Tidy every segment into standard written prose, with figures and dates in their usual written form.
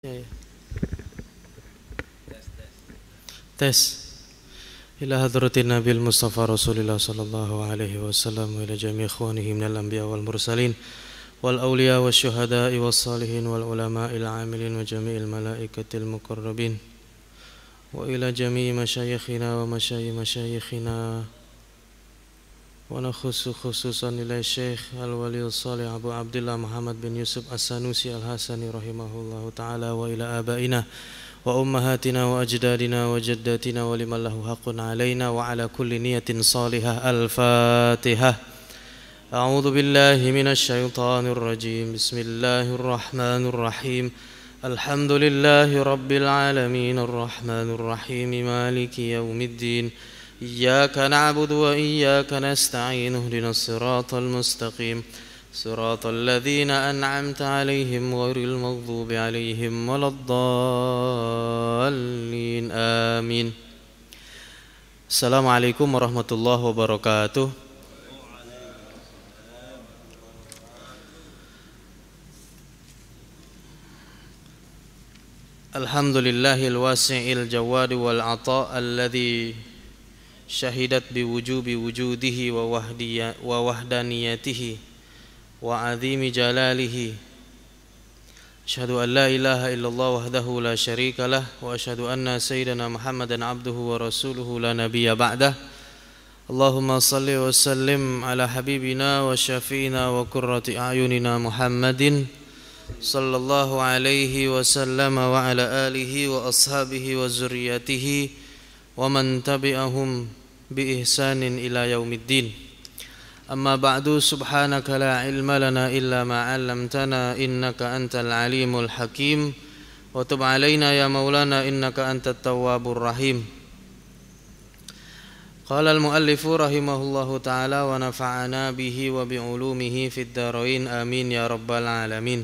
Ya, ya. Tes. Ila hadratin Nabil Mustafa Rasulullah sallallahu alaihi wasallam wa ila jami' ikhwanihi minal anbiya wal mursalin wal awliya wasyuhada'i was salihin wal ulama'il 'amilin wa jami'il malaikatil muqarrabin wa ila jami' masyayikhina wa masyayikhina wa nakhussu khususan ila Syekh Al-Waliyus Shalih Abu Abdullah Muhammad bin Yusuf As-Sanusi Al-Hasani rahimahullahu taala wa ila abaina wa ummahatina wa ajdadina wa jaddatina wa liman lahu haqqun alaina wa ala kulli niyatin salihah. Al-Fatihah. A'udzu billahi minasy syaithanir rajim. Bismillahir rahmanir rahim. Alhamdulillahi rabbil alamin arrahmanir rahim maliki yaumiddin. Iyyaka na'budu wa iyyaka nasta'in ihdinas siratal mustaqim. صراط الذين أنعمت عليهم غير المغضوب عليهم ولا الضالين آمين. Assalamualaikum warahmatullahi wabarakatuh. Alhamdulillahil wasi'il jawadi wal ata alladhi syahidat biwujubi wujudihi wa wahdaniyatihi wa azimi jalalihi. Asyhadu an la ilaha illallah wahdahu la syarika lah wa asyhadu anna sayyidana Muhammadan abduhu wa rasuluhu la nabiyya ba'dah. Allahumma salli wa sallim ala habibina wa syafi'ina wa qurrati a'yunina Muhammadin sallallahu alaihi wa sallam wa ala alihi wa ashabihi wa zurriyatihi wa man tabi'ahum bi ihsanin ila yaumiddin. Amma ba'du, subhanaka la ilma lana illa ma 'allamtana innaka antal alimul hakim wa tub 'alaina ya maulana innaka antat tawwabur rahim. Qala al-muallifu rahimahullahu ta'ala wa nafa'ana bihi wa bi 'ulumihi fid dharain amin ya rabbal alamin.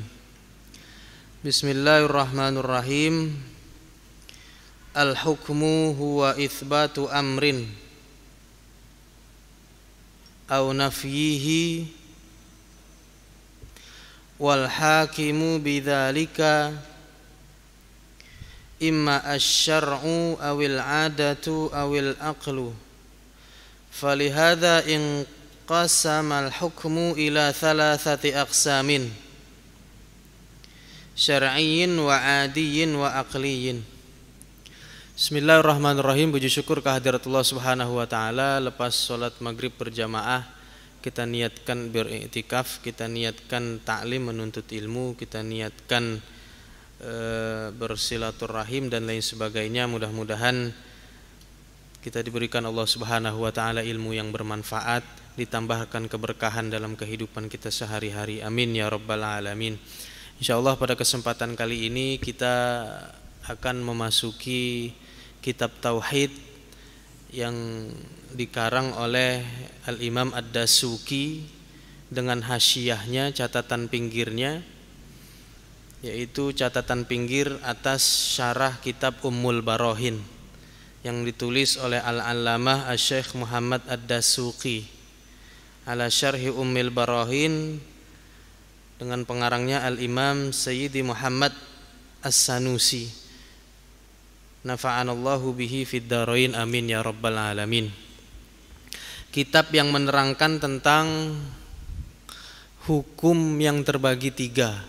Bismillahirrahmanirrahim. Al-hukmu huwa itsbatu amrin aw nafyihi wal hakimu bidzalika imma asy-syar'u awil 'adatu awil aqlu. Falihadza inqasama al-hukmu ila thalathati aqsamin, syar'iyyin wa 'adiyyin wa aqliyyin. Bismillahirrahmanirrahim. Puji syukur kehadiratullah subhanahu wa ta'ala. Lepas sholat maghrib berjamaah, kita niatkan beriktikaf, kita niatkan ta'lim menuntut ilmu, kita niatkan bersilaturahim dan lain sebagainya. Mudah-mudahan kita diberikan Allah subhanahu wa ta'ala ilmu yang bermanfaat, ditambahkan keberkahan dalam kehidupan kita sehari-hari. Amin ya rabbal alamin. InsyaAllah pada kesempatan kali ini kita akan memasuki kitab Tauhid yang dikarang oleh Al-Imam Ad-Dasuki dengan hasyiyahnya, catatan pinggirnya, yaitu catatan pinggir atas syarah kitab Ummul Barohin yang ditulis oleh Al-Allamah Asy-Syaikh Muhammad Ad-Dasuki ala syarhi Ummul Barohin dengan pengarangnya Al-Imam Sayyidi Muhammad As-Sanusi. Nafa'anallahu bihi fid dharain amin ya rabbal alamin. Kitab yang menerangkan tentang hukum yang terbagi tiga.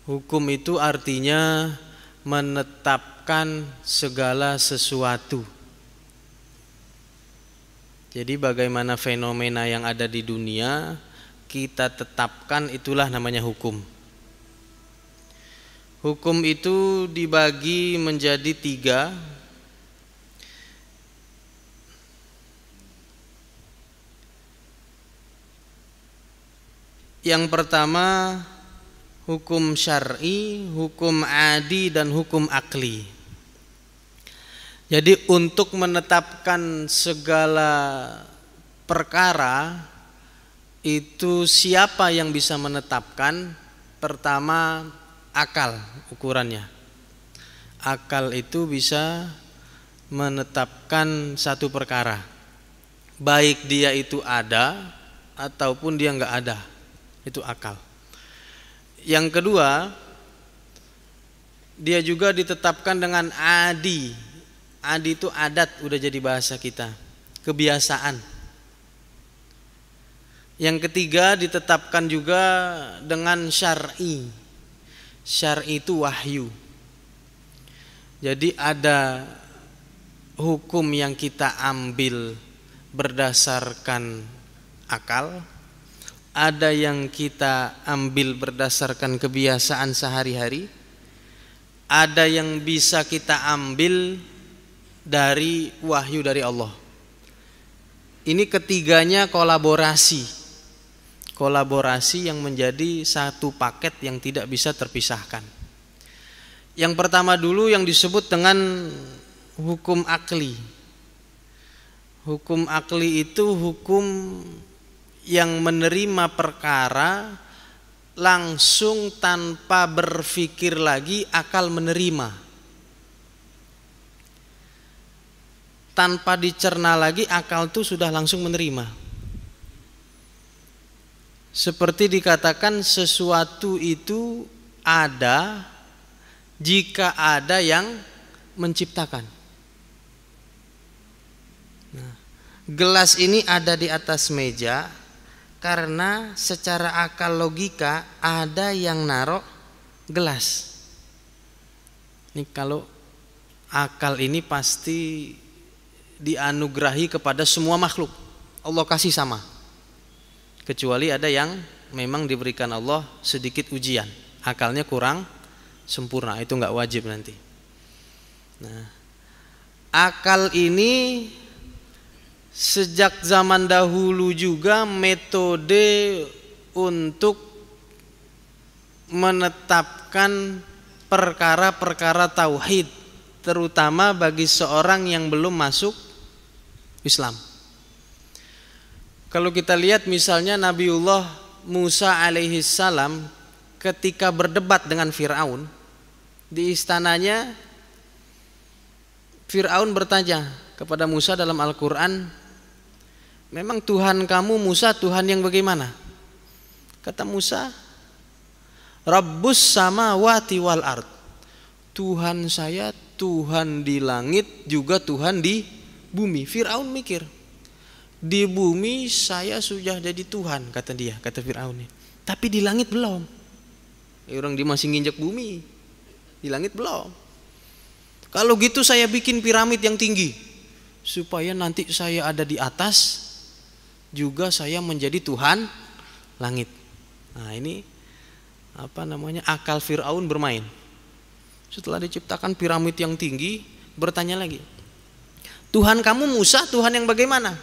Hukum itu artinya menetapkan segala sesuatu. Jadi bagaimana fenomena yang ada di dunia kita tetapkan, itulah namanya hukum. Hukum itu dibagi menjadi tiga. Yang pertama hukum syar'i, hukum adi, dan hukum akli. Jadi untuk menetapkan segala perkara itu siapa yang bisa menetapkan? Pertama, akal ukurannya. Akal itu bisa menetapkan satu perkara, baik dia itu ada ataupun dia enggak ada. Itu akal. Yang kedua, Dia juga ditetapkan dengan adi. Adi itu adat, udah jadi bahasa kita, kebiasaan. Yang ketiga ditetapkan juga dengan syar'i. Syar'i itu wahyu. Jadi ada hukum yang kita ambil berdasarkan akal, ada yang kita ambil berdasarkan kebiasaan sehari-hari, ada yang bisa kita ambil dari wahyu dari Allah. Ini ketiganya kolaborasi. Kolaborasi yang menjadi satu paket yang tidak bisa terpisahkan. Yang pertama dulu yang disebut dengan hukum akli. Hukum akli itu hukum yang menerima perkara langsung tanpa berpikir lagi, akal menerima. Tanpa dicerna lagi, akal itu sudah langsung menerima. Seperti dikatakan sesuatu itu ada jika ada yang menciptakan. Nah, gelas ini ada di atas meja karena secara akal logika ada yang narok gelas. Ini kalau akal ini pasti dianugerahi kepada semua makhluk. Allah kasih sama. Kecuali ada yang memang diberikan Allah sedikit ujian, akalnya kurang sempurna, itu nggak wajib nanti. Nah, akal ini sejak zaman dahulu juga metode untuk menetapkan perkara-perkara tauhid, terutama bagi seorang yang belum masuk Islam. Kalau kita lihat misalnya Nabiullah Musa alaihissalam ketika berdebat dengan Fir'aun di istananya, Fir'aun bertanya kepada Musa dalam Al-Quran, memang Tuhan kamu Musa Tuhan yang bagaimana? Kata Musa, Rabbus samawati wal ard. Tuhan saya Tuhan di langit juga Tuhan di bumi. Fir'aun mikir, di bumi saya sudah jadi Tuhan, kata dia, kata Fir'aun. Tapi di langit belum. Orang dia masih nginjak bumi, di langit belum. Kalau gitu saya bikin piramid yang tinggi supaya nanti saya ada di atas juga saya menjadi Tuhan langit. Nah ini apa namanya, akal Fir'aun bermain. Setelah diciptakan piramid yang tinggi, bertanya lagi, Tuhan kamu Musa Tuhan yang bagaimana?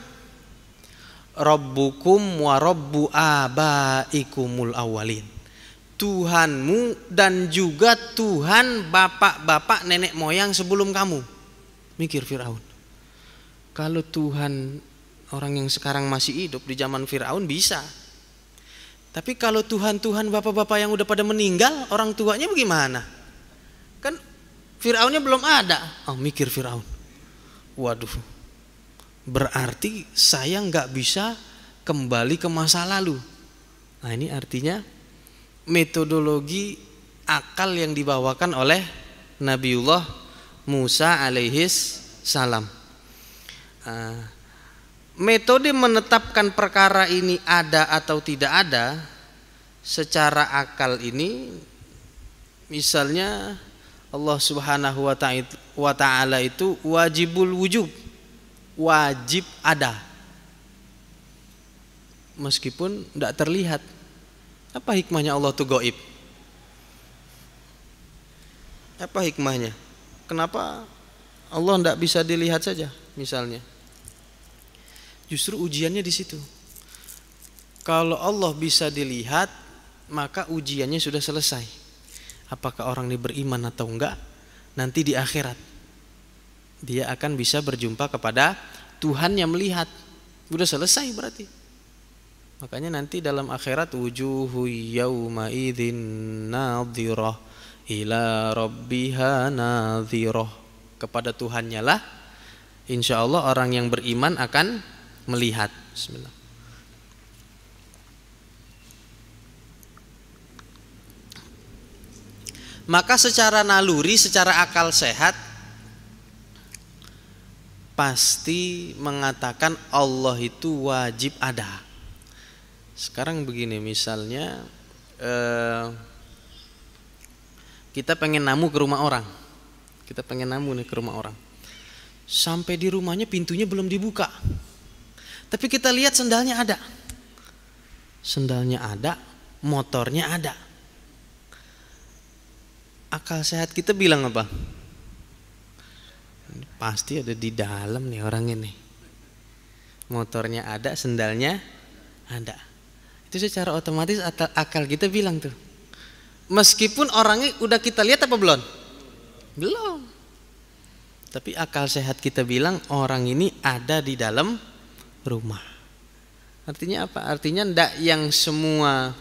Rabbukum wa rabbu abaikumul awwalin. Tuhanmu dan juga Tuhan bapak-bapak nenek moyang sebelum kamu. Mikir Fir'aun, kalau Tuhan orang yang sekarang masih hidup di zaman Fir'aun bisa, tapi kalau Tuhan-Tuhan bapak-bapak yang udah pada meninggal, orang tuanya bagaimana? Kan Fir'aunnya belum ada. Mikir Fir'aun, waduh, berarti saya nggak bisa kembali ke masa lalu. Nah ini artinya metodologi akal yang dibawakan oleh Nabiullah Musa alaihis salam. Metode menetapkan perkara ini ada atau tidak ada secara akal ini, misalnya Allah Subhanahu wa ta'ala itu wajibul wujub, wajib ada meskipun tidak terlihat. Apa hikmahnya Allah itu gaib? Apa hikmahnya? Kenapa Allah tidak bisa dilihat saja misalnya? Justru ujiannya di situ. Kalau Allah bisa dilihat, maka ujiannya sudah selesai. Apakah orang ini beriman atau enggak? Nanti di akhirat dia akan bisa berjumpa kepada Tuhan yang melihat. Sudah selesai berarti. Makanya nanti dalam akhirat wujuhu yauma idzin nadhirah ila rabbiha nadhirah. Kepada Tuhannya lah insyaallah orang yang beriman akan melihat. Bismillah. Maka secara naluri, secara akal sehat pasti mengatakan Allah itu wajib ada. Sekarang begini, misalnya kita pengen namu ke rumah orang. Kita pengen namu nih ke rumah orang. Sampai di rumahnya pintunya belum dibuka. Tapi kita lihat sendalnya ada. Sendalnya ada, motornya ada. Akal sehat kita bilang apa? Pasti ada di dalam nih orang ini. Motornya ada, sendalnya ada. Itu secara otomatis akal kita bilang tuh. Meskipun orangnya udah kita lihat apa belum? Belum. Tapi akal sehat kita bilang orang ini ada di dalam rumah. Artinya apa? Artinya ndak yang semua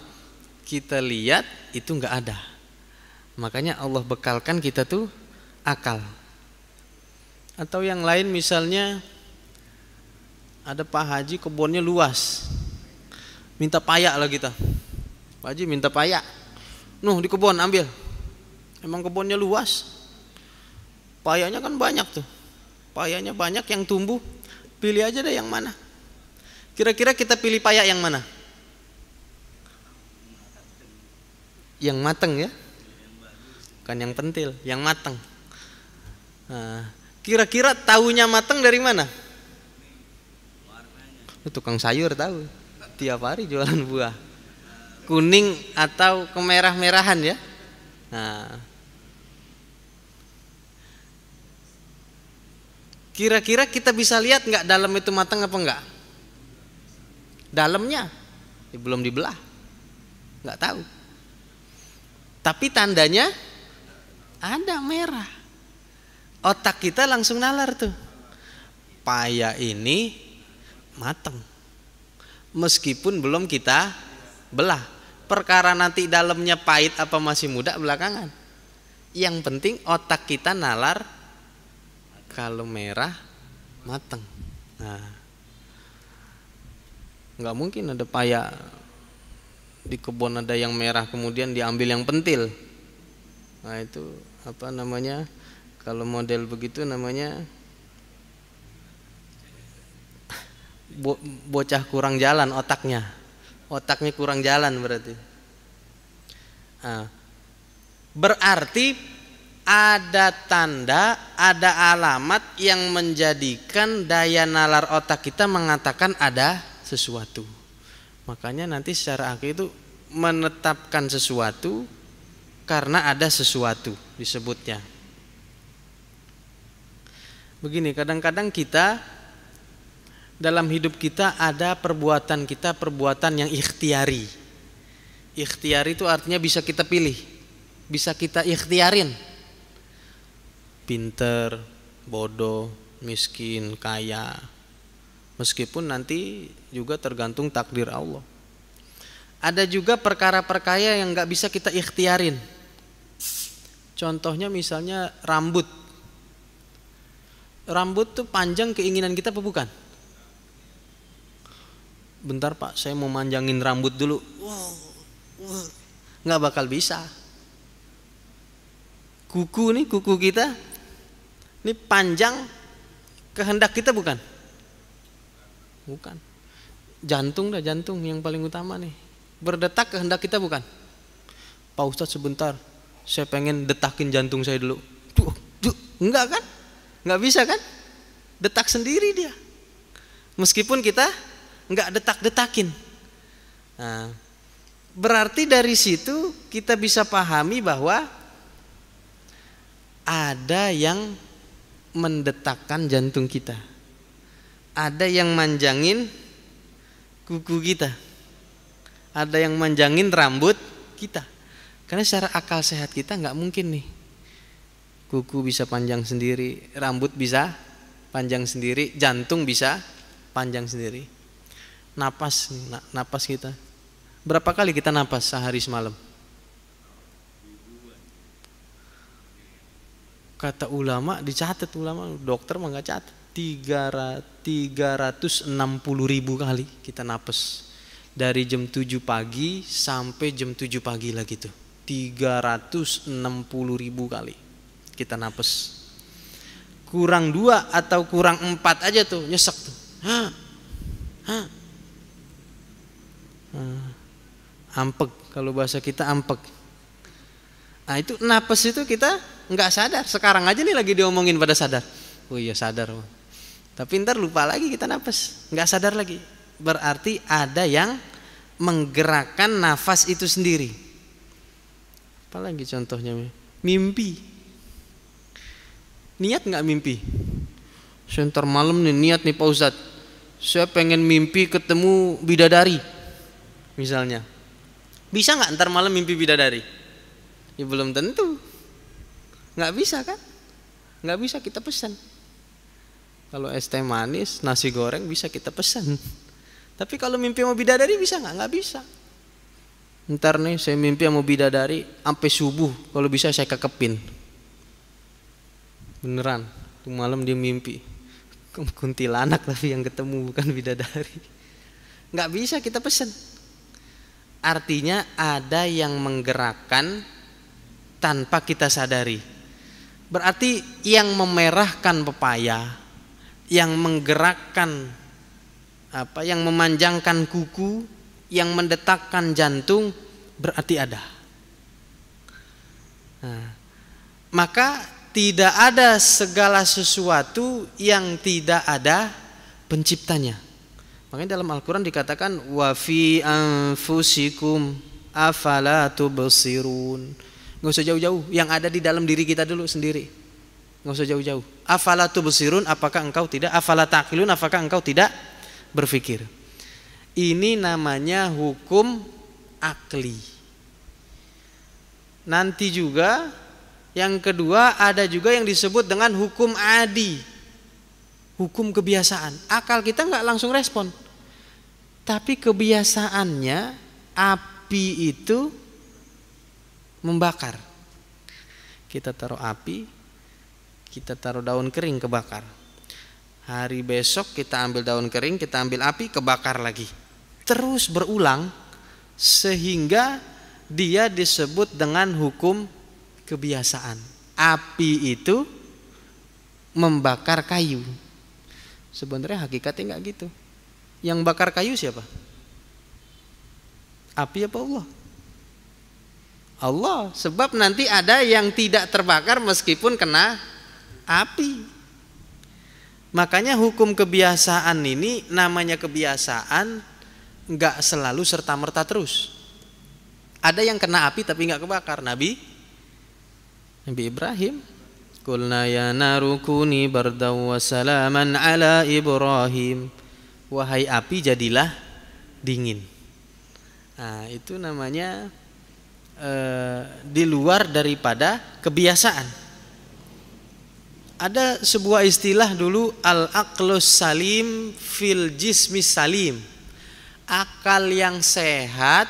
kita lihat itu nggak ada. Makanya Allah bekalkan kita tuh akal. Atau yang lain misalnya ada Pak Haji kebunnya luas, minta payak lah kita. Pak Haji minta payak, nuh di kebun ambil. Emang kebunnya luas, payaknya kan banyak tuh. Payaknya banyak yang tumbuh, pilih aja deh yang mana. Kira-kira kita pilih payak yang mana? Yang mateng ya, bukan yang pentil, yang mateng. Nah, kira-kira tahunya mateng dari mana? Tukang sayur tahu, tiap hari jualan buah. Kuning atau kemerah-merahan ya. Nah, kira-kira kita bisa lihat nggak dalam itu matang apa enggak? Dalamnya belum dibelah, nggak tahu. Tapi tandanya ada merah. Otak kita langsung nalar tuh. Paya ini matang. Meskipun belum kita belah. Perkara nanti dalamnya pahit apa masih muda belakangan. Yang penting otak kita nalar kalau merah matang. Nah, nggak mungkin ada paya di kebun ada yang merah kemudian diambil yang pentil. Nah itu apa namanya? Kalau model begitu namanya bocah kurang jalan otaknya. Otaknya kurang jalan berarti. Nah, berarti ada tanda, ada alamat yang menjadikan daya nalar otak kita mengatakan ada sesuatu. Makanya nanti secara akil itu menetapkan sesuatu karena ada sesuatu disebutnya. Begini, kadang-kadang kita dalam hidup kita ada perbuatan kita perbuatan yang ikhtiari. Ikhtiari itu artinya bisa kita pilih, bisa kita ikhtiarin. Pinter, bodoh, miskin, kaya. Meskipun nanti juga tergantung takdir Allah. Ada juga perkara-perkara yang gak bisa kita ikhtiarin. Contohnya misalnya rambut. Rambut tuh panjang keinginan kita apa bukan? Bentar Pak, saya mau manjangin rambut dulu. Gak bakal bisa. Kuku nih, kuku kita ini panjang kehendak kita bukan? Bukan. Jantung dah, jantung yang paling utama nih. Berdetak kehendak kita bukan? Pak Ustadz sebentar, saya pengen detakin jantung saya dulu. Enggak kan? Enggak bisa kan? Detak sendiri dia. Meskipun kita enggak detak-detakin. Nah, berarti dari situ kita bisa pahami bahwa ada yang mendetakkan jantung kita. Ada yang manjangin kuku kita. Ada yang manjangin rambut kita. Karena secara akal sehat kita nggak mungkin nih. Kuku bisa panjang sendiri, rambut bisa panjang sendiri, jantung bisa panjang sendiri. Napas, napas kita. Berapa kali kita napas sehari semalam? Kata ulama, dicatat ulama, dokter mah nggak catat. 360.000 kali kita napas. Dari jam 7 pagi sampai jam 7 pagi lagi tuh. 360.000 kali kita napes. Kurang 2 atau kurang 4 aja tuh nyesek tuh. Ampek, kalau bahasa kita ampek. Nah itu napes itu kita nggak sadar. Sekarang aja nih lagi diomongin pada sadar. Oh iya sadar. Tapi ntar lupa lagi kita napes, nggak sadar lagi. Berarti ada yang menggerakkan nafas itu sendiri. Apalagi contohnya mimpi. Niat nggak mimpi? Sebentar malam nih niat nih Pak Ustadz, saya pengen mimpi ketemu bidadari misalnya. Bisa nggak ntar malam mimpi bidadari? Ya belum tentu. Nggak bisa kan? Nggak bisa kita pesan. Kalau es teh manis, nasi goreng bisa kita pesan. Tapi kalau mimpi mau bidadari bisa nggak? Nggak bisa. Ntar nih saya mimpi mau bidadari sampai subuh, kalau bisa saya kekepin. Beneran, tuh malam dia mimpi kuntilanak tapi yang ketemu bukan bidadari. Nggak bisa kita pesan. Artinya ada yang menggerakkan tanpa kita sadari. Berarti yang memerahkan pepaya, yang menggerakkan yang memanjangkan kuku, yang mendetakkan jantung, berarti ada. Nah, maka tidak ada segala sesuatu yang tidak ada penciptanya. Makanya dalam Al-Quran dikatakan wa fi anfusikum afala tubsirun. Nggak usah jauh-jauh, yang ada di dalam diri kita dulu sendiri. Nggak usah jauh-jauh. Afala tubsirun, apakah engkau tidak? Afala taqilun, apakah engkau tidak berpikir? Ini namanya hukum akli. Nanti juga yang kedua ada juga yang disebut dengan hukum adi, hukum kebiasaan. Akal kita nggak langsung respon, tapi kebiasaannya api itu membakar. Kita taruh api, kita taruh daun kering, kebakar. Hari besok kita ambil daun kering, kita ambil api, kebakar lagi. Terus berulang sehingga dia disebut dengan hukum kebiasaan. Api itu membakar kayu. Sebenarnya hakikatnya nggak gitu. Yang bakar kayu siapa? Api apa Allah? Allah. Sebab nanti ada yang tidak terbakar meskipun kena api. Makanya hukum kebiasaan ini namanya kebiasaan, nggak selalu serta-merta terus. Ada yang kena api tapi nggak kebakar. Nabi Ibrahim, qulna ya naru kuni bardaw wa salaman ala Ibrahim. Wahai api jadilah dingin. Nah, itu namanya di luar daripada kebiasaan. Ada sebuah istilah dulu, al-aqlus salim fil jismis salim. Akal yang sehat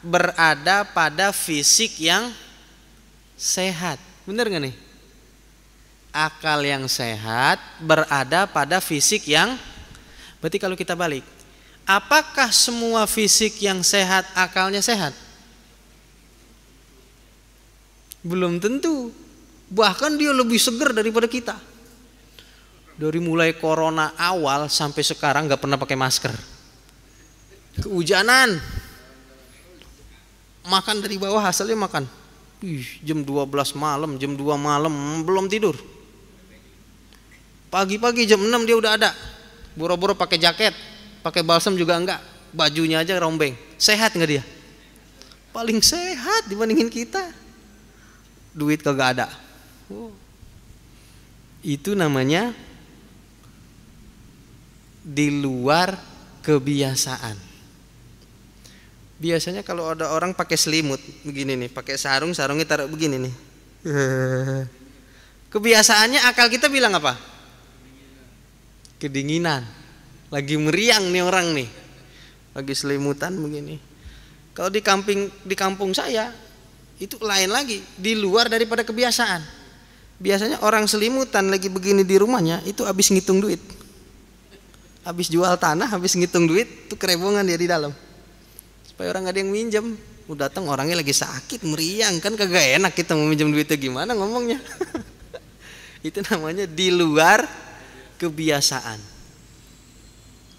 berada pada fisik yang sehat. Benar gak nih? Akal yang sehat berada pada fisik yang, berarti kalau kita balik, apakah semua fisik yang sehat akalnya sehat? Belum tentu. Bahkan dia lebih segar daripada kita. Dari mulai corona awal sampai sekarang gak pernah pakai masker. Kehujanan, makan dari bawah, hasilnya makan. Jam 12 malam, jam 2 malam belum tidur. Pagi-pagi jam 6 dia udah ada. Boro-boro pakai jaket, pakai balsam juga enggak, bajunya aja rombeng. Sehat enggak dia? Paling sehat dibandingin kita. Duit kagak ada. Itu namanya di luar kebiasaan. Biasanya kalau ada orang pakai selimut begini nih, pakai sarungnya taruh begini nih. Kebiasaannya akal kita bilang apa? Kedinginan. Lagi meriang nih orang nih. Lagi selimutan begini. Kalau di kampung saya itu lain lagi, di luar daripada kebiasaan. Biasanya orang selimutan lagi begini di rumahnya itu habis ngitung duit. Habis jual tanah, habis ngitung duit, itu kerebongan dia di dalam. Supaya orang gak ada yang minjem. datang orangnya lagi sakit, meriang, kan kagak enak kita mau minjem duitnya, gimana ngomongnya. Itu namanya di luar kebiasaan.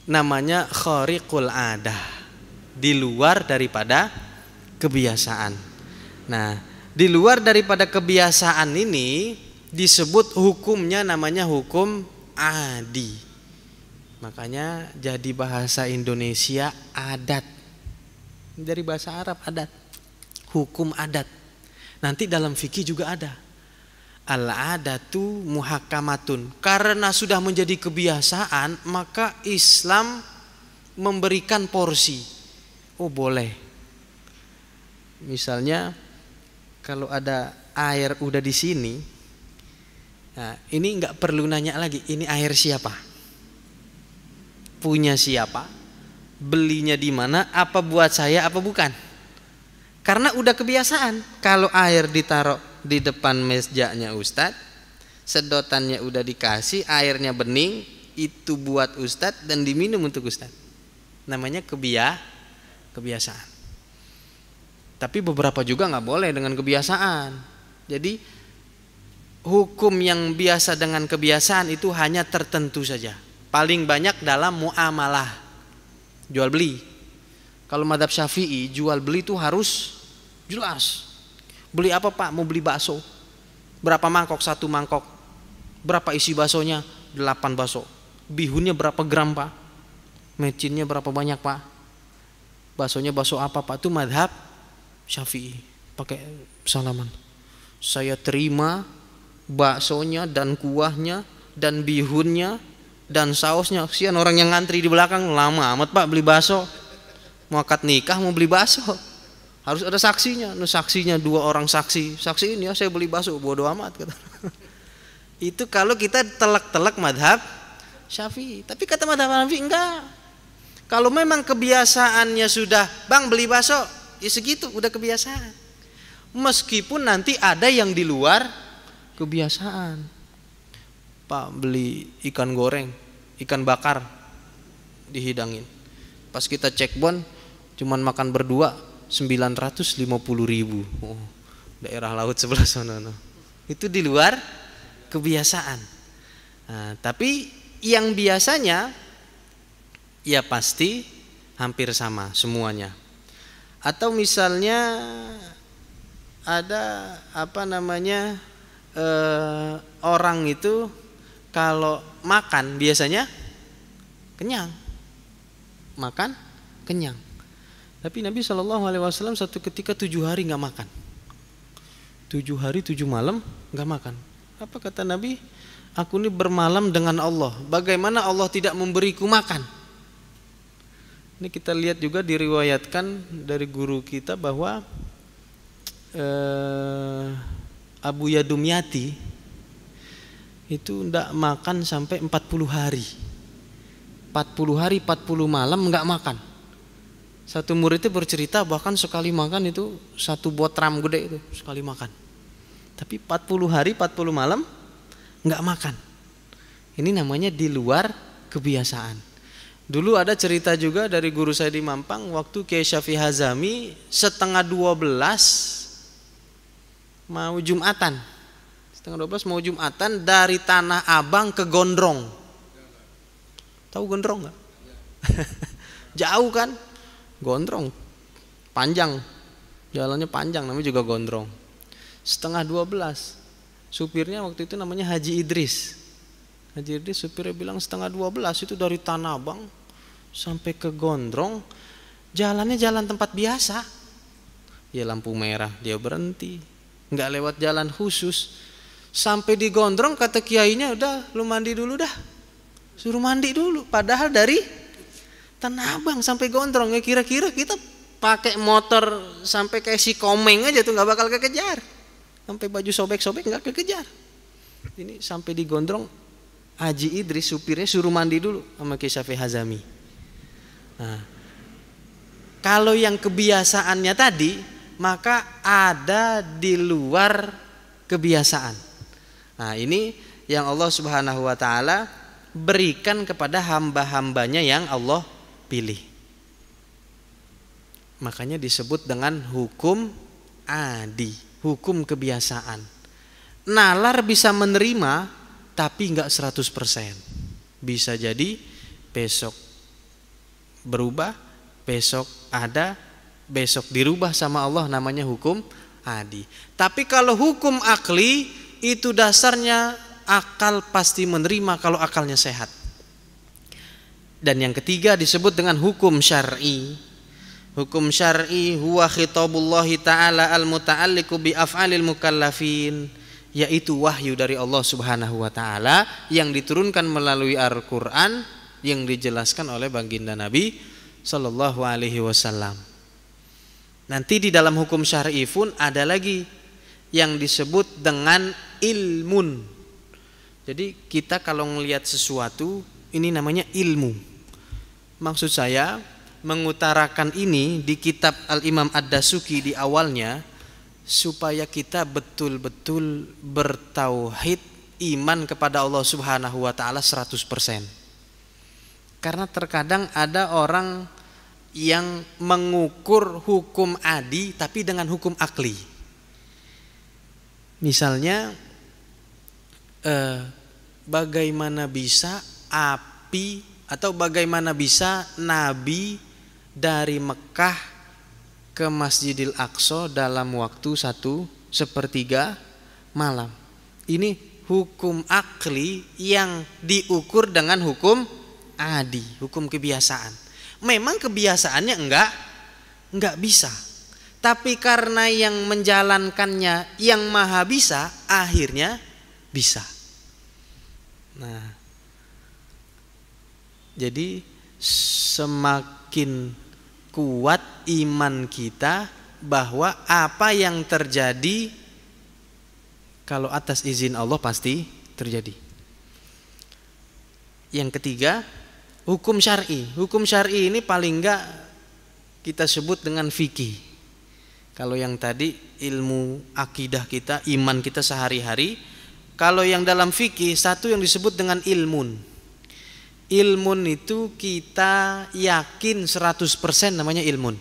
Namanya khariqul adah, di luar daripada kebiasaan. Nah, di luar daripada kebiasaan ini disebut hukumnya namanya hukum adi. Makanya jadi bahasa Indonesia adat. Dari bahasa Arab adat. Hukum adat. Nanti dalam fikih juga ada. Al-adatu muhakkamatun. Karena sudah menjadi kebiasaan, maka Islam memberikan porsi. Oh, boleh. Misalnya kalau ada air udah di sini, nah, ini nggak perlu nanya lagi, ini air siapa? Punya siapa? Belinya di mana? Apa buat saya apa bukan? Karena udah kebiasaan. Kalau air ditaruh di depan mejanya Ustadz, sedotannya udah dikasih, airnya bening, itu buat Ustadz dan diminum untuk Ustadz. Namanya kebiasaan. Tapi beberapa juga nggak boleh dengan kebiasaan. Jadi hukum yang biasa dengan kebiasaan itu hanya tertentu saja. Paling banyak dalam muamalah, jual beli. Kalau mazhab Syafi'i jual beli itu harus jelas. Beli apa Pak? Mau beli bakso. Berapa mangkok? 1 mangkok. Berapa isi baksonya? 8 bakso. Bihunnya berapa gram Pak? Mecinnya berapa banyak Pak? Baksonya bakso apa Pak? Itu mazhab Syafi'i. Pakai salaman. Saya terima baksonya dan kuahnya dan bihunnya dan sausnya. Kesian orang yang ngantri di belakang, lama amat Pak beli bakso. Mau akad nikah mau beli bakso, harus ada saksinya. Nah, saksinya 2 orang saksi. Saksi ini ya saya beli bakso, bodoh amat kata. Itu kalau kita telak-telak madhab Syafi'i. Tapi kata madhab Hanafi enggak. Kalau memang kebiasaannya sudah, bang beli bakso, ya segitu udah kebiasaan. Meskipun nanti ada yang di luar kebiasaan. Pak beli ikan goreng, ikan bakar dihidangin. Pas kita cek bon, cuman makan berdua 950.000. Oh, daerah laut sebelah sana. Itu di luar kebiasaan. Nah, tapi yang biasanya ya pasti hampir sama semuanya. Atau misalnya ada orang itu kalau makan biasanya kenyang, makan kenyang. Tapi Nabi SAW satu ketika 7 hari nggak makan, 7 hari 7 malam nggak makan. Apa kata Nabi? Aku ini bermalam dengan Allah. Bagaimana Allah tidak memberiku makan? Ini kita lihat juga diriwayatkan dari guru kita bahwa Abu Yadumyati itu ndak makan sampai 40 hari. 40 hari 40 malam nggak makan. Satu muridnya bercerita bahkan sekali makan itu 1 botram gede itu sekali makan. Tapi 40 hari 40 malam nggak makan. Ini namanya di luar kebiasaan. Dulu ada cerita juga dari guru saya di Mampang, waktu Kiai Syafi'i Hazami 11:30 mau Jumatan. 11:30 mau Jumatan dari Tanah Abang ke Gondrong. Tahu Gondrong nggak? Jauh kan? Gondrong panjang, jalannya panjang, namanya juga Gondrong. 11:30 supirnya waktu itu namanya Haji Idris. Haji Idris supirnya bilang 11:30 itu dari Tanah Abang sampai ke Gondrong, jalannya jalan tempat biasa. Ya lampu merah dia berhenti, nggak lewat jalan khusus. Sampai di Gondrong kata kiainya, udah lu mandi dulu dah, suruh mandi dulu. Padahal dari Tanah Abang sampai Gondrong, ya kira-kira kita pakai motor sampai kayak si Komeng aja tuh nggak bakal kekejar. Sampai baju sobek-sobek nggak kekejar. Ini sampai di Gondrong, Haji Idris supirnya suruh mandi dulu sama Kiai Syafi'i Hazami. Nah, kalau yang kebiasaannya tadi, maka ada di luar kebiasaan. Nah, ini yang Allah Subhanahu wa taala berikan kepada hamba-hambanya yang Allah pilih. Makanya disebut dengan hukum adi, hukum kebiasaan. Nalar bisa menerima tapi enggak 100%. Bisa jadi besok berubah, besok ada, besok dirubah sama Allah, namanya hukum adi. Tapi kalau hukum akli itu dasarnya akal pasti menerima kalau akalnya sehat. Dan yang ketiga disebut dengan hukum syar'i. Hukum syar'i huwa khitabullahi ta'ala al-muta'alliqu bi af'alil mukallafin, yaitu wahyu dari Allah Subhanahu wa taala yang diturunkan melalui Al-Qur'an yang dijelaskan oleh baginda Nabi sallallahu alaihi wasallam. Nanti di dalam hukum syar'i pun ada lagi yang disebut dengan ilmun. Jadi kita kalau melihat sesuatu ini namanya ilmu. Maksud saya mengutarakan ini di kitab Al-Imam Ad-Dasuki di awalnya supaya kita betul-betul bertauhid, iman kepada Allah Subhanahu wa taala 100%. Karena terkadang ada orang yang mengukur hukum adi tapi dengan hukum akli. Misalnya bagaimana bisa api atau bagaimana bisa Nabi dari Mekah ke Masjidil Aqsa dalam waktu 1/3 malam. Ini hukum akli yang diukur dengan hukum adi, hukum kebiasaan. Memang kebiasaannya enggak bisa. Tapi karena yang menjalankannya yang maha bisa, akhirnya bisa. Nah, jadi semakin kuat iman kita bahwa apa yang terjadi kalau atas izin Allah pasti terjadi. Yang ketiga, hukum syar'i. Hukum syar'i ini paling enggak kita sebut dengan fikih. Kalau yang tadi ilmu akidah kita, iman kita sehari-hari. Kalau yang dalam fikih satu yang disebut dengan ilmun. Ilmun itu kita yakin 100% namanya ilmun.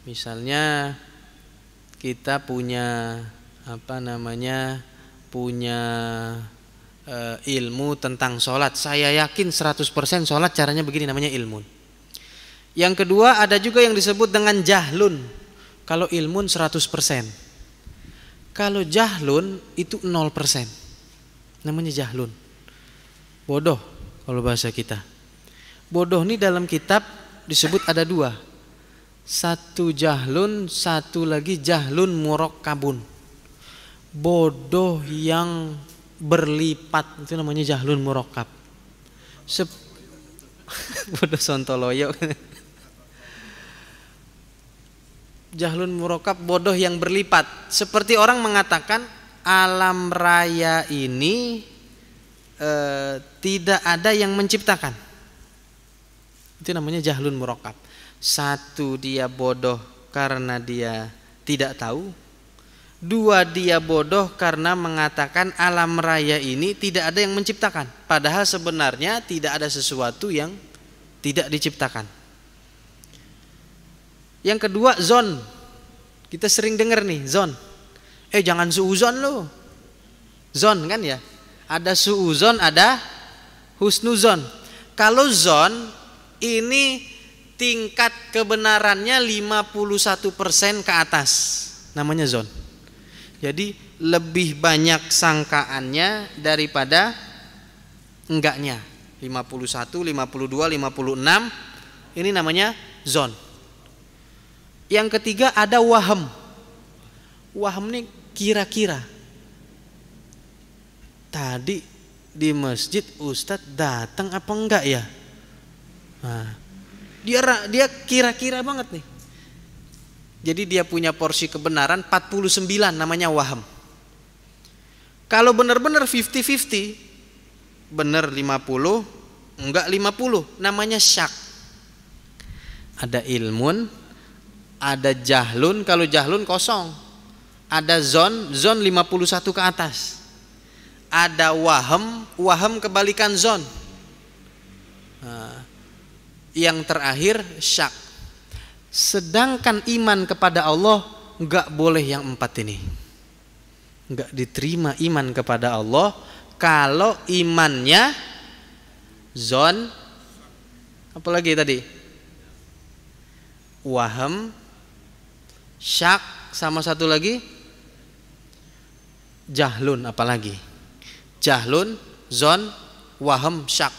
Misalnya kita punya punya ilmu tentang sholat. Saya yakin 100% sholat caranya begini, namanya ilmun. Yang kedua ada juga yang disebut dengan jahlun. Kalau ilmun 100%. Kalau jahlun itu 0%. Namanya jahlun. Bodoh kalau bahasa kita. Bodoh ini dalam kitab disebut ada dua. Satu jahlun, satu lagi jahlun murakkabun. Bodoh yang berlipat itu namanya jahlun murakkab. Bodoh sontoloyo. Jahlun murakkab, bodoh yang berlipat. Seperti orang mengatakan alam raya ini tidak ada yang menciptakan. Itu namanya jahlun murakkab. Satu, dia bodoh karena dia tidak tahu. Dua, dia bodoh karena mengatakan alam raya ini tidak ada yang menciptakan. Padahal sebenarnya tidak ada sesuatu yang tidak diciptakan. Yang kedua, zon. Kita sering dengar nih, zon. Jangan suuzon lo. Zon kan ya. Ada suuzon, ada husnuzon. Kalau zon ini tingkat kebenarannya 51% ke atas, namanya zon. Jadi lebih banyak sangkaannya daripada enggaknya. 51, 52, 56 ini namanya zon. Yang ketiga ada waham. Waham ini kira-kira. Tadi di masjid Ustadz datang apa enggak ya? Nah, dia kira-kira banget nih. Jadi dia punya porsi kebenaran 49, namanya waham. Kalau benar-benar 50-50, benar 50, enggak 50, namanya syak. Ada ilmun, ada jahlun. Kalau jahlun kosong. Ada zon 51 ke atas. Ada waham kebalikan zon. Nah, yang terakhir syak. Sedangkan iman kepada Allah enggak boleh yang 4 ini. Enggak diterima iman kepada Allah kalau imannya zon, apalagi tadi, waham, syak, sama satu lagi jahlun, apalagi jahlun, zon, waham, syak.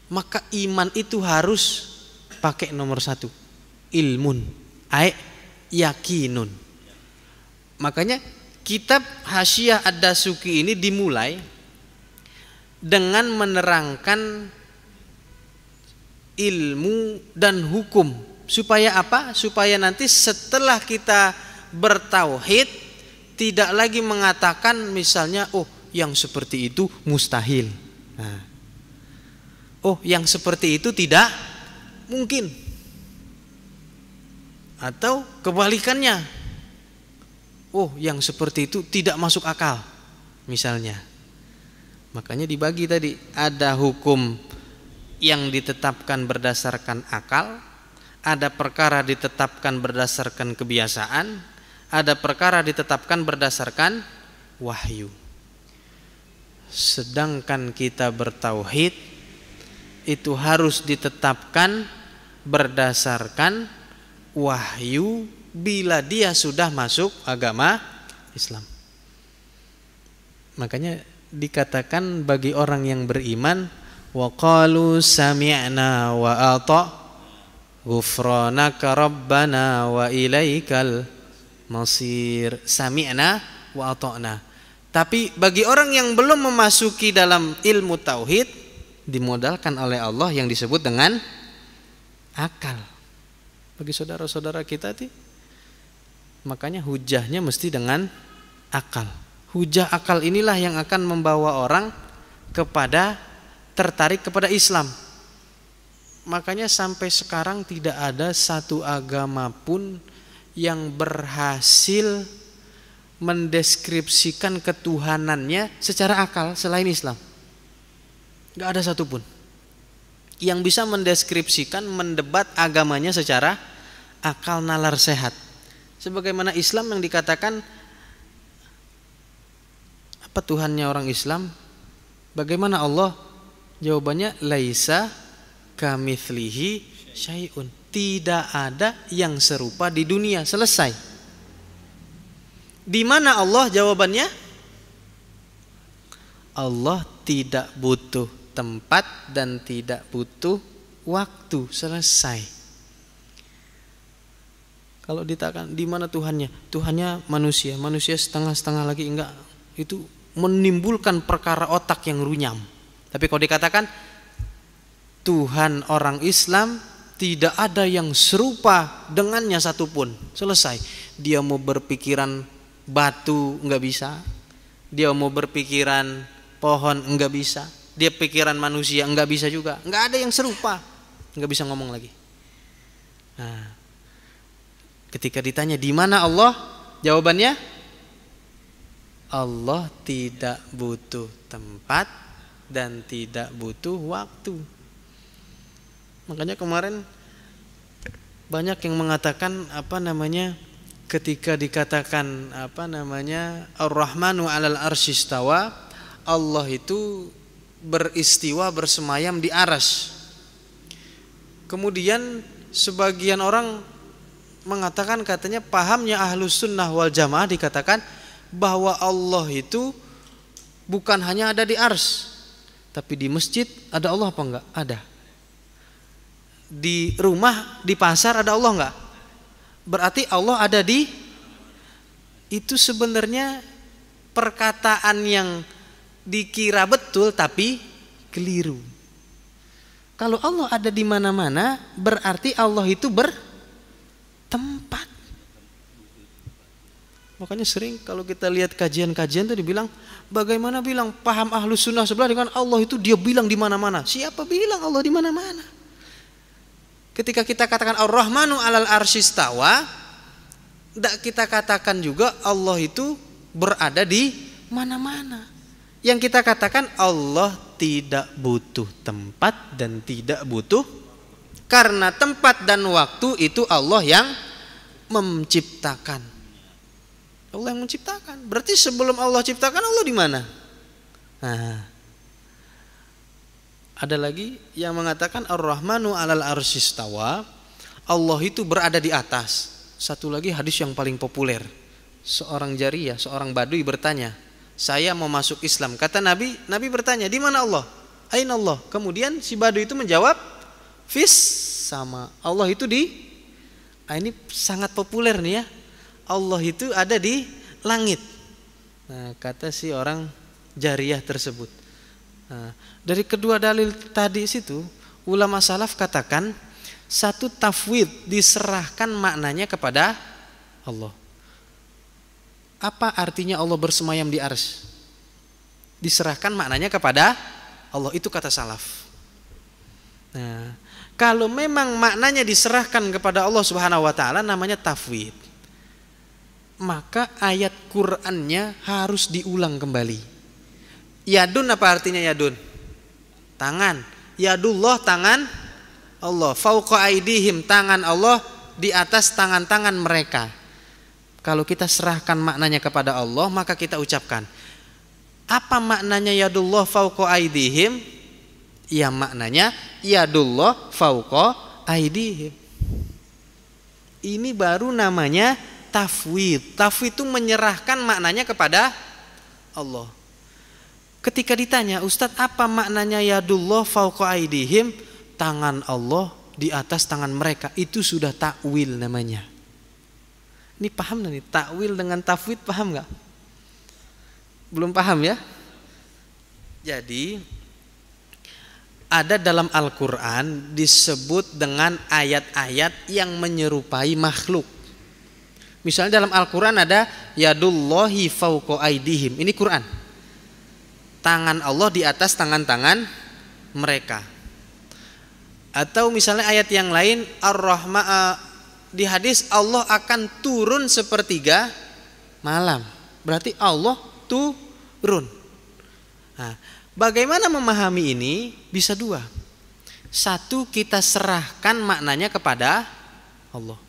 Maka iman itu harus pakai nomor 1, ilmun, yakinun. Makanya kitab Hasyiah Ad-Dasuki ini dimulai dengan menerangkan ilmu dan hukum. Supaya apa? Supaya nanti setelah kita bertauhid tidak lagi mengatakan misalnya, oh yang seperti itu mustahil. Nah, oh yang seperti itu tidak mungkin. Atau kebalikannya, oh yang seperti itu tidak masuk akal misalnya. Makanya dibagi tadi, ada hukum yang ditetapkan berdasarkan akal, ada perkara ditetapkan berdasarkan kebiasaan, ada perkara ditetapkan berdasarkan wahyu. Sedangkan kita bertauhid itu harus ditetapkan berdasarkan wahyu bila dia sudah masuk agama Islam. Makanya dikatakan bagi orang yang beriman, wa qalu sami'na wa ata' ghufranaka rabbana wa ilaikal masir. Sami'na wa ata'na. Tapi bagi orang yang belum memasuki dalam ilmu tauhid, dimodalkan oleh Allah yang disebut dengan akal. Bagi saudara-saudara kita makanya hujahnya mesti dengan akal. Hujah akal inilah yang akan membawa orang kepada tertarik kepada Islam. Makanya sampai sekarang tidak ada satu agama pun yang berhasil mendeskripsikan ketuhanannya secara akal selain Islam. Gak ada satupun yang bisa mendeskripsikan, mendebat agamanya secara akal nalar sehat. Sebagaimana Islam yang dikatakan, apa Tuhannya orang Islam? Bagaimana Allah? Jawabannya laisa kamitslihi syai'un. Tidak ada yang serupa di dunia. Selesai. Di mana Allah? Jawabannya Allah tidak butuh tempat dan tidak butuh waktu. Selesai. Kalau ditakan di mana Tuhannya? Tuhannya manusia. Manusia setengah-setengah lagi, enggak. Itu menimbulkan perkara otak yang runyam. Tapi kalau dikatakan Tuhan orang Islam, tidak ada yang serupa dengannya satupun. Selesai. Dia mau berpikiran batu enggak bisa. Dia mau berpikiran pohon enggak bisa. Dia pikiran manusia enggak bisa juga. Enggak ada yang serupa. Enggak bisa ngomong lagi. Nah, ketika ditanya di mana Allah? Jawabannya Allah tidak butuh tempat dan tidak butuh waktu. Makanya kemarin banyak yang mengatakan ketika dikatakan Ar-Rahmanu 'alal arsy istawa, Allah itu beristiwa bersemayam di arsy. Kemudian sebagian orang mengatakan, katanya pahamnya Ahlus Sunnah wal Jamaah dikatakan bahwa Allah itu bukan hanya ada di arsy, tapi di masjid ada Allah apa enggak? Ada. Di rumah, di pasar ada Allah enggak? Berarti Allah ada di. Itu sebenarnya perkataan yang dikira betul tapi keliru. Kalau Allah ada di mana-mana, berarti Allah itu bertempat. Makanya sering kalau kita lihat kajian-kajian itu dibilang, bagaimana bilang paham Ahlus Sunnah sebelah dengan Allah itu dia bilang di mana-mana. Siapa bilang Allah di mana-mana? Ketika kita katakan Ar-Rahmanu 'alal arsy istawa, tidak kita katakan juga Allah itu berada di mana-mana. Yang kita katakan Allah tidak butuh tempat dan tidak butuh Karena tempat dan waktu itu Allah yang menciptakan. Allah yang menciptakan. Berarti sebelum Allah ciptakan, Allah di mana? Nah, ada lagi yang mengatakan Ar-Rahmanu 'alal arsyistawa. Allah itu berada di atas. Satu lagi hadis yang paling populer. Seorang jariyah, seorang badui bertanya, "Saya mau masuk Islam." Kata Nabi bertanya, "Di mana Allah?" "Aina Allah?" Kemudian si badui itu menjawab, "Fis sama." Allah itu ini sangat populer nih ya. Allah itu ada di langit. Nah, kata si orang jariyah tersebut. Nah, dari kedua dalil tadi situ, ulama salaf katakan satu tafwid, diserahkan maknanya kepada Allah. Apa artinya Allah bersemayam di arsy? Diserahkan maknanya kepada Allah, itu kata salaf. Nah, kalau memang maknanya diserahkan kepada Allah Subhanahu wa taala, namanya tafwid. Maka ayat Qur'annya harus diulang kembali. Yadun apa artinya yadun? Tangan. Yadullah tangan Allah. Fauqa aidihim, tangan Allah di atas tangan-tangan mereka. Kalau kita serahkan maknanya kepada Allah, maka kita ucapkan, apa maknanya yadullah fauqa aidihim? Ya maknanya yadullah fauqa aidihim. Ini baru namanya tafwid. Tafwid itu menyerahkan maknanya kepada Allah. Ketika ditanya, "Ustadz, apa maknanya yadullah fauqa aidihim?" Tangan Allah di atas tangan mereka. Itu sudah takwil namanya. Ini paham nih, takwil dengan tafwid paham nggak? Belum paham ya? Jadi ada dalam Al-Quran disebut dengan ayat-ayat yang menyerupai makhluk. Misalnya dalam Al-Quran ada yadullahi fauqa aidihim. Ini Quran. Tangan Allah di atas tangan-tangan mereka. Atau misalnya ayat yang lain di hadis Allah akan turun sepertiga malam. Berarti Allah turun. Nah, bagaimana memahami ini? Bisa dua. Satu, kita serahkan maknanya kepada Allah.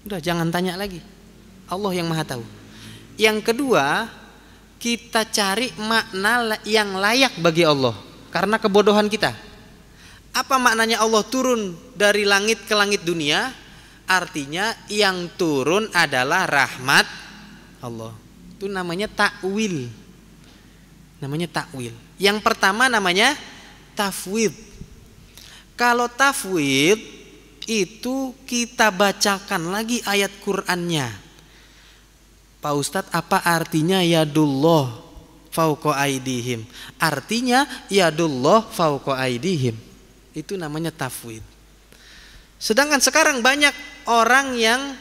Udah, jangan tanya lagi. Allah yang maha tahu. Yang kedua, kita cari makna yang layak bagi Allah. Karena kebodohan kita. Apa maknanya Allah turun dari langit ke langit dunia? Artinya yang turun adalah rahmat Allah. Itu namanya takwil. Namanya takwil. Yang pertama namanya tafwid. Kalau tafwid itu kita bacakan lagi ayat Qur'annya. Pak Ustadz, apa artinya yadullah fauqa aidihim? Artinya yadullah fauqa aidihim. Itu namanya tafwid. Sedangkan sekarang banyak orang yang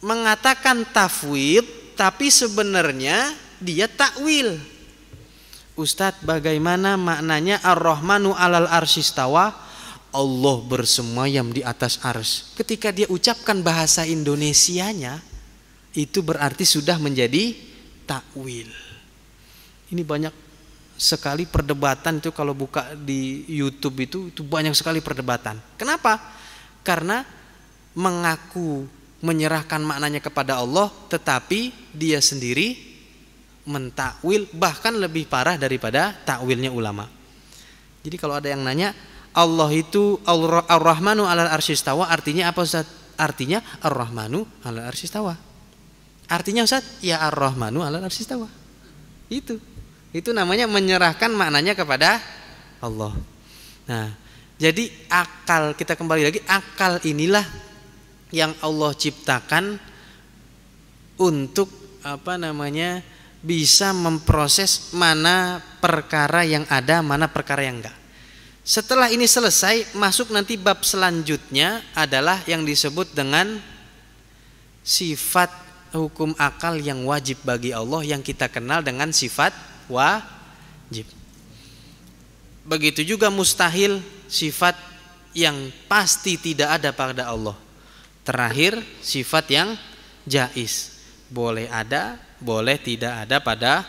mengatakan tafwid tapi sebenarnya dia takwil. Ustadz, bagaimana maknanya Ar-Rahmanu 'alal arsyistawa? Allah bersemayam di atas arsy. Ketika dia ucapkan bahasa Indonesianya, itu berarti sudah menjadi takwil. Ini banyak sekali perdebatan itu, kalau buka di YouTube itu banyak sekali perdebatan. Kenapa? Karena mengaku menyerahkan maknanya kepada Allah, tetapi dia sendiri mentakwil, bahkan lebih parah daripada takwilnya ulama. Jadi kalau ada yang nanya, Allah itu Ar-Rahmanu 'alal arsyistawa, artinya apa Ustaz? Artinya Ar-Rahmanu 'alal arsyistawa. Artinya Ustaz, ya Ar-Rahmanu 'alal arsyistawa. Itu namanya menyerahkan maknanya kepada Allah. Nah, jadi akal, kita kembali lagi, akal inilah yang Allah ciptakan untuk bisa memproses mana perkara yang ada, mana perkara yang enggak. Setelah ini selesai, masuk nanti bab selanjutnya adalah yang disebut dengan sifat hukum akal yang wajib bagi Allah, yang kita kenal dengan sifat wajib. Begitu juga mustahil, sifat yang pasti tidak ada pada Allah. Terakhir, sifat yang jaiz, boleh ada, boleh tidak ada pada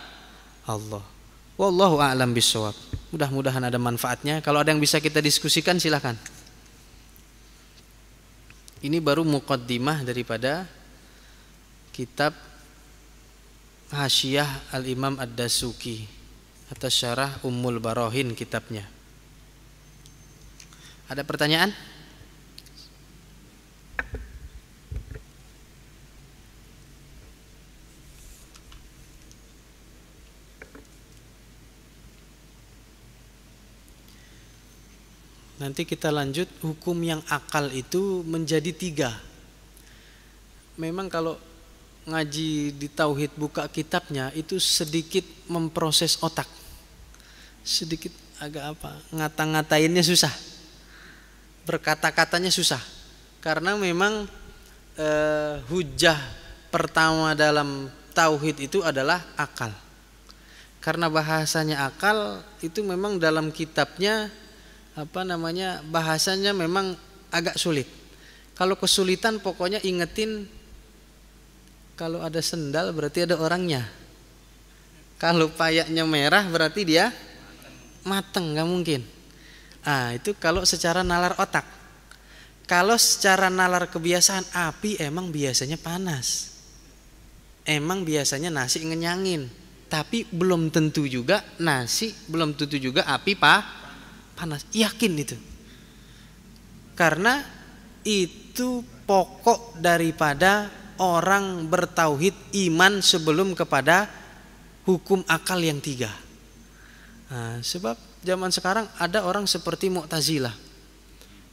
Allah. Wallahu a'lam bishawab. Mudah-mudahan ada manfaatnya. Kalau ada yang bisa kita diskusikan, silakan. Ini baru muqaddimah daripada kitab Hasyiah Al-Imam Ad-Dasuki atas syarah Ummul Barohin kitabnya. Ada pertanyaan? Nanti kita lanjut, hukum yang akal itu menjadi 3. Memang kalau ngaji di Tauhid buka kitabnya itu sedikit memproses otak. Sedikit agak apa, ngata-ngatainnya susah. Berkata-katanya susah. Karena memang hujah pertama dalam Tauhid itu adalah akal. Karena bahasanya akal itu memang dalam kitabnya bahasanya memang agak sulit. Kalau kesulitan pokoknya ingetin, kalau ada sendal berarti ada orangnya. Kalau payaknya merah berarti dia mateng, nggak mungkin. Itu kalau secara nalar otak. Kalau secara nalar kebiasaan, api emang biasanya panas. Emang biasanya nasi ngenyangin. Tapi belum tentu juga nasi, belum tentu juga api panas, yakin itu. Karena itu pokok daripada orang bertauhid, iman sebelum kepada hukum akal yang 3. Sebab zaman sekarang ada orang seperti Mu'tazilah,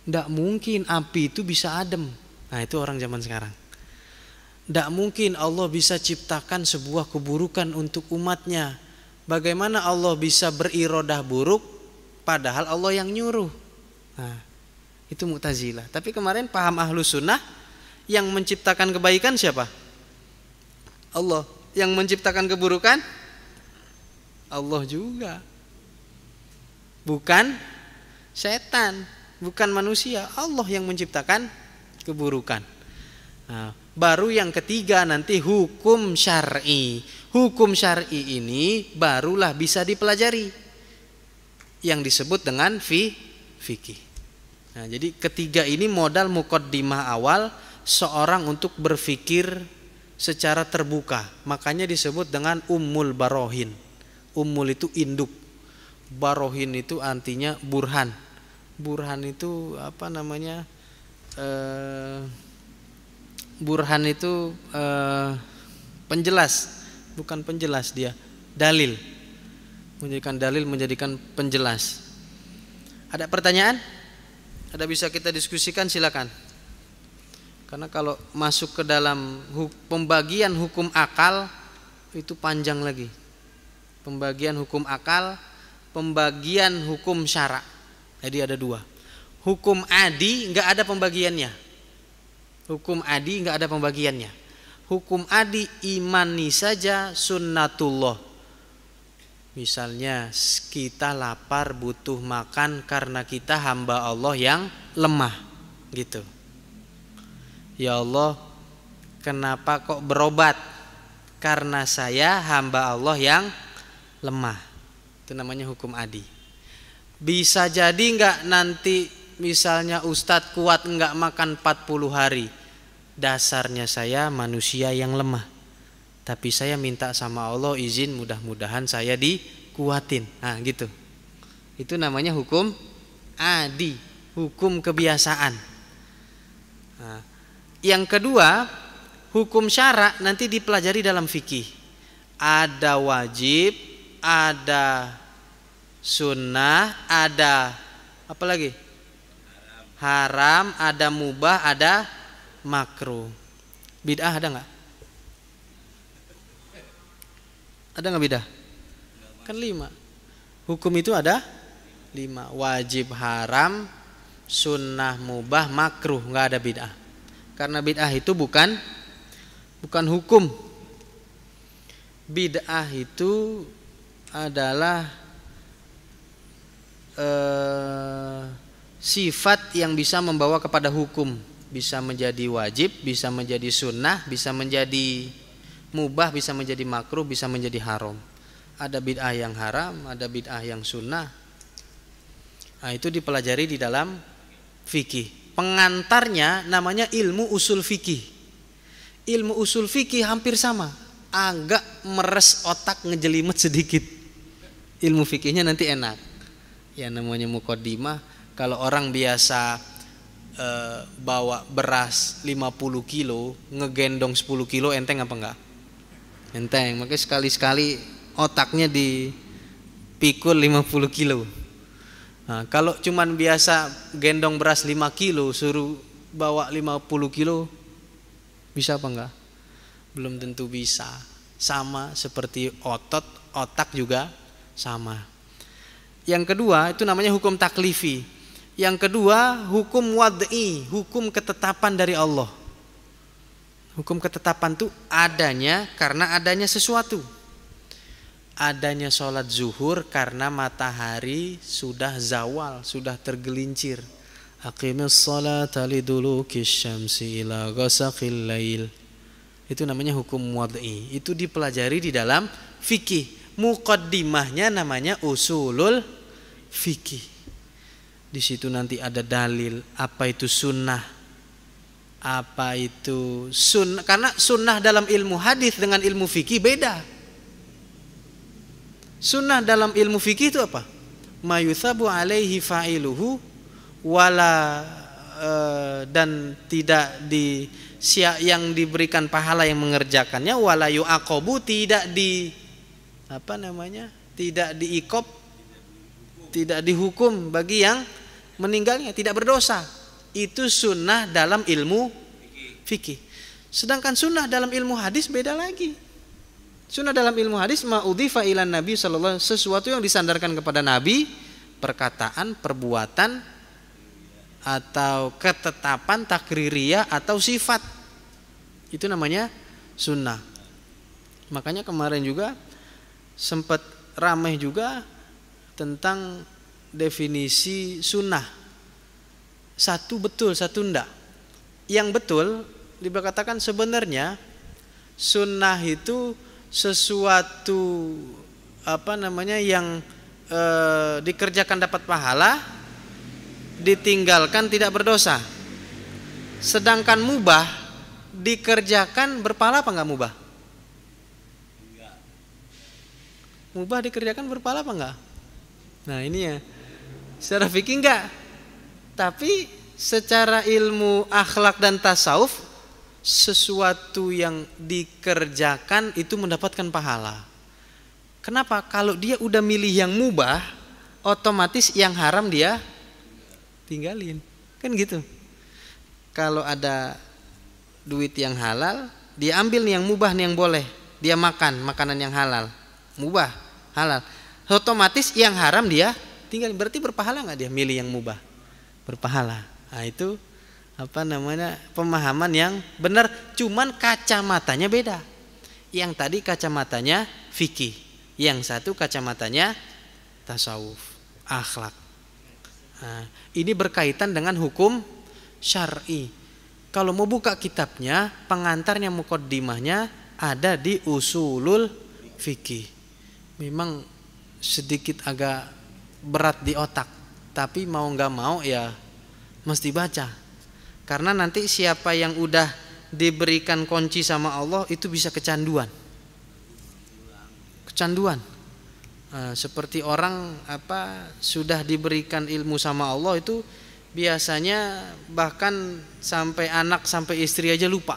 tidak mungkin api itu bisa adem. Itu orang zaman sekarang. Tidak mungkin Allah bisa ciptakan sebuah keburukan untuk umatnya. Bagaimana Allah bisa berirodah buruk padahal Allah yang nyuruh. Itu Mu'tazilah. Tapi kemarin paham Ahlus Sunnah, yang menciptakan kebaikan siapa? Allah. Yang menciptakan keburukan? Allah juga. Bukan setan, bukan manusia. Allah yang menciptakan keburukan. Baru yang ketiga nanti hukum syar'i. Hukum syar'i ini barulah bisa dipelajari, yang disebut dengan fikih. Jadi ketiga ini modal muqaddimah awal seorang untuk berfikir secara terbuka. Makanya disebut dengan Ummul Barohin. Ummul itu induk, Barohin itu artinya burhan. Burhan itu burhan itu penjelas, bukan penjelas dia, dalil. Menjadikan dalil, menjadikan penjelas. Ada pertanyaan? Ada bisa kita diskusikan, silakan. Karena kalau masuk ke dalam pembagian hukum akal itu panjang lagi. Pembagian hukum akal, pembagian hukum syara. Jadi ada 2. Hukum adi enggak ada pembagiannya. Hukum adi enggak ada pembagiannya. Hukum adi imani saja sunnatullah. Misalnya kita lapar butuh makan karena kita hamba Allah yang lemah gitu. Ya Allah, kenapa kok berobat? Karena saya hamba Allah yang lemah. Itu namanya hukum adi. Bisa jadi enggak nanti misalnya Ustadz kuat enggak makan 40 hari. Dasarnya saya manusia yang lemah. Tapi saya minta sama Allah izin, mudah-mudahan saya dikuatin. Gitu. Itu namanya hukum adi, hukum kebiasaan. Yang kedua, hukum syara nanti dipelajari dalam fikih. Ada wajib, ada sunnah, ada apa lagi? Haram, ada mubah, ada makruh. Bid'ah ada nggak? Ada nggak bid'ah? Kan 5. Hukum itu ada 5. Wajib, haram, sunnah, mubah, makruh. Nggak ada bid'ah. Karena bid'ah itu bukan hukum. Bid'ah itu adalah sifat yang bisa membawa kepada hukum. Bisa menjadi wajib, bisa menjadi sunnah, bisa menjadi mubah, bisa menjadi makruh, bisa menjadi haram. Ada bid'ah yang haram, ada bid'ah yang sunnah. Itu dipelajari di dalam fikih. pengantarnya namanya ilmu usul fikih. Ilmu usul fikih hampir sama, agak meres otak, ngejelimet sedikit. Ilmu fikihnya nanti enak. Ya namanya muqaddimah. Kalau orang biasa bawa beras 50 kilo, ngegendong 10 kilo, enteng apa enggak? Enteng. Makanya sekali-sekali otaknya dipikul 50 kilo. Nah, kalau cuman biasa gendong beras 5 kilo, suruh bawa 50 kilo, bisa apa enggak? Belum tentu bisa. Sama seperti otak juga sama. Yang kedua itu namanya hukum taklifi. Yang kedua hukum wad'i, hukum ketetapan dari Allah. Hukum ketetapan itu adanya karena adanya sesuatu. Adanya sholat zuhur karena matahari sudah zawal, sudah tergelincir. Aqimis sholata liduluki syamsi ila ghasaqil lail. Itu namanya hukum wad'i. Itu dipelajari di dalam fikih. Muqaddimahnya namanya usulul fikih. Di situ nanti ada dalil apa itu sunnah, apa itu sunnah. Karena sunnah dalam ilmu hadis dengan ilmu fikih beda. Sunnah dalam ilmu fikih itu apa? Mayuthabu alaihi fa'iluhu wala dan tidak yang diberikan pahala yang mengerjakannya, wala yu'aqabu, tidak tidak diikop, tidak dihukum bagi yang meninggalnya, tidak berdosa. Itu sunnah dalam ilmu fikih. Sedangkan sunnah dalam ilmu hadis beda lagi. Sunnah dalam ilmu hadis ma'udhifa ilan nabi sallallahu alaihi wasallam, sesuatu yang disandarkan kepada nabi, perkataan, perbuatan, atau ketetapan takririyah atau sifat. Itu namanya sunnah. Makanya kemarin juga sempat ramai juga tentang definisi sunnah. Satu betul, satu enggak. Yang betul dikatakan sebenarnya sunnah itu sesuatu yang dikerjakan dapat pahala, ditinggalkan tidak berdosa. Sedangkan mubah dikerjakan berpahala apa enggak mubah? Mubah dikerjakan berpahala apa enggak? Nah ini ya, secara fikih enggak. Tapi secara ilmu akhlak dan tasawuf, sesuatu yang dikerjakan itu mendapatkan pahala. Kenapa? Kalau dia udah milih yang mubah, otomatis yang haram dia tinggalin. Kan gitu. Kalau ada duit yang halal, dia ambil nih yang mubah nih yang boleh. Dia makan makanan yang halal. Mubah, halal. Otomatis yang haram dia tinggalin. Berarti berpahala enggak dia milih yang mubah? Berpahala. Nah, itu pemahaman yang benar, cuman kacamatanya beda. Yang tadi kacamatanya fikih, yang satu kacamatanya tasawuf, akhlak. Nah, ini berkaitan dengan hukum syar'i. Kalau mau buka kitabnya, pengantarnya, muqaddimahnya ada di usulul fikih. Memang sedikit agak berat di otak, tapi mau nggak mau ya mesti baca. Karena nanti siapa yang udah diberikan kunci sama Allah itu bisa kecanduan. Seperti orang sudah diberikan ilmu sama Allah itu biasanya bahkan sampai anak sampai istri aja lupa.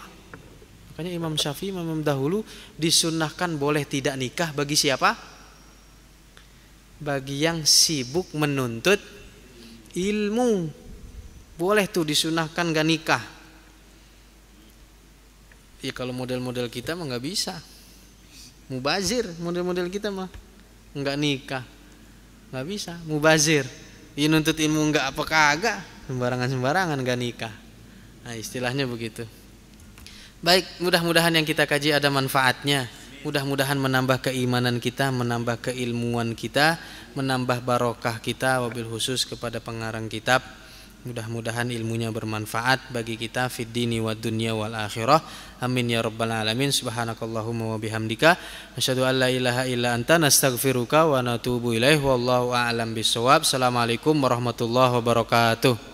Makanya Imam Syafi'i, Imam dahulu disunnahkan boleh tidak nikah bagi siapa? Bagi yang sibuk menuntut ilmu. Boleh tuh disunahkan gak nikah. Ya kalau model-model kita mah gak bisa. Mubazir model-model kita mah gak nikah, gak bisa. Mubazir, ya nuntut ilmu gak apa kagak, sembarangan-sembarangan gak nikah. Nah istilahnya begitu. Baik, mudah-mudahan yang kita kaji ada manfaatnya. Mudah-mudahan menambah keimanan kita, menambah keilmuan kita, menambah barokah kita, wabil khusus kepada pengarang kitab. Mudah-mudahan ilmunya bermanfaat bagi kita fid dini wad dunya wal akhirah. Amin ya rabbal alamin. Subhanakallahumma wa bihamdika asyhadu an la ilaha illa anta nastaghfiruka wa natubu ilaih. Wallahu a'lam bissawab. Assalamualaikum warahmatullahi wabarakatuh.